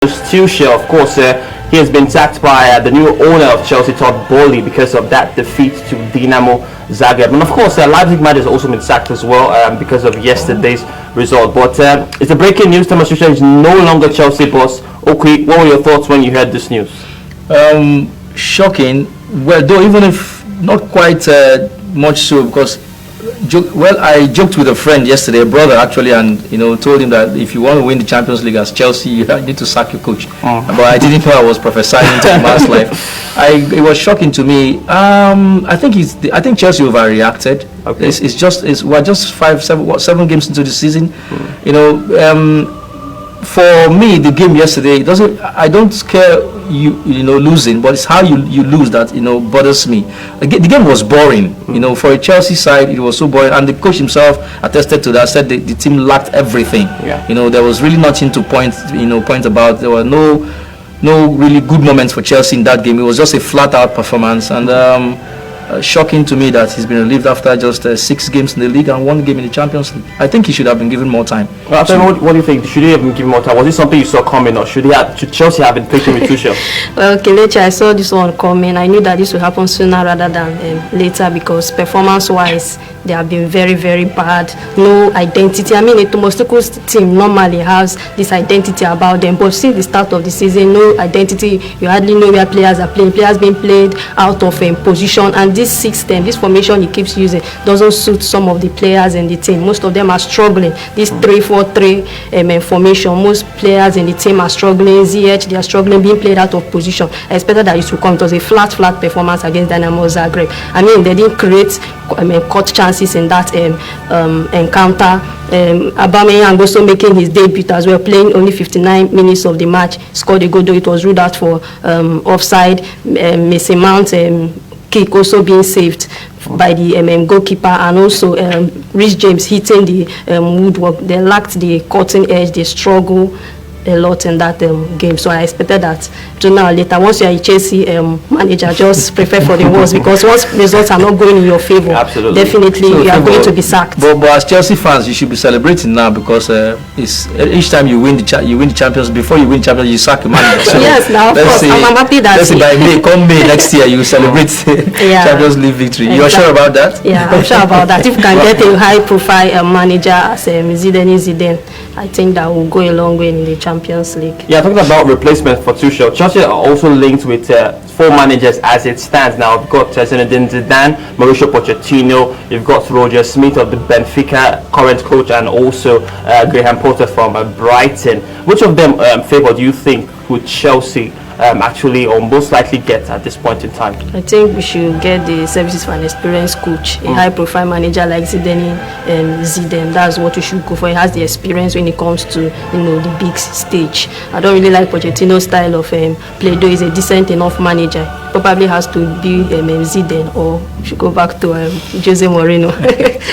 Tuchel, of course, he has been sacked by the new owner of Chelsea, Todd Bowley, because of that defeat to Dinamo Zagreb. And of course, Leipzig manager has also been sacked as well because of yesterday's result. But it's the breaking news: Thomas Tuchel is no longer Chelsea boss. Okay, what were your thoughts when you heard this news? Shocking. Well, though, even if not quite much so, because I joked with a friend yesterday, a brother actually, and told him that if you want to win the Champions League as Chelsea, you need to sack your coach. But I didn't know I was prophesying into the man's life. It was shocking to me. I think Chelsea overreacted. Okay. We're just 7 games into the season. For me, the game yesterday I don't care losing, but it's how you lose that bothers me. The game was boring. For a Chelsea side, it was so boring, and the coach himself attested to that. Said the team lacked everything. Yeah. There was really nothing to point about. There were no really good moments for Chelsea in that game. It was just a flat out performance, and shocking to me that he's been relieved after just 6 games in the league and 1 game in the Champions League. I think he should have been given more time. Well, what do you think? Should he have been given more time? Was this something you saw coming, or should Chelsea have been patient with Tuchel? Well, Kelechi, I saw this one coming. I knew that this would happen sooner rather than later, because performance-wise, they have been very, very bad. No identity. I mean, a Thomas Tuchel's team normally has this identity about them, but since the start of the season, no identity. You hardly know where players are playing. Players being played out of position, and this system, this formation he keeps using, doesn't suit some of the players in the team. Most of them are struggling. This 3-4-3 formation, most players in the team are struggling. ZH, they are struggling, being played out of position. I expected that it would come. It was a flat performance against Dinamo Zagreb. I mean, they didn't create cut chances in that encounter. Aubameyang also making his debut as well, playing only 59 minutes of the match, scored a goal, though it was ruled out for offside. Mason Mount kick also being saved by the goalkeeper, and also Rhys James hitting the woodwork. They lacked the cutting edge. They struggle a lot in that game, so I expected that sooner or later, once you are a Chelsea manager, just prepare for the worst, because once results are not going in your favor, definitely you are going to be sacked. But as Chelsea fans, you should be celebrating now, because it's each time you win the Champions. Before you win Champions, you sack your manager. So yes, now of course, I'm happy that. Let's say by May next year, you celebrate Champions League victory. Exactly. You are sure about that? Yeah, I'm sure about that. If you can get a high-profile manager as Zidane, I think that will go a long way in the Champions League. Yeah, talking about replacement for Tuchel, Chelsea are also linked with 4 managers as it stands now. You've got Zinedine Zidane, Mauricio Pochettino, you've got Roger Smith of the Benfica, current coach, and also Graham Potter from Brighton. Which of them favor do you think would Chelsea actually or most likely get at this point in time? I think we should get the services for an experienced coach, a high-profile manager like Zidane. That's what we should go for. He has the experience when it comes to the big stage. I don't really like Pochettino's style of play, though he's a decent enough manager. Probably has to be Zidane, or we should go back to Jose Mourinho.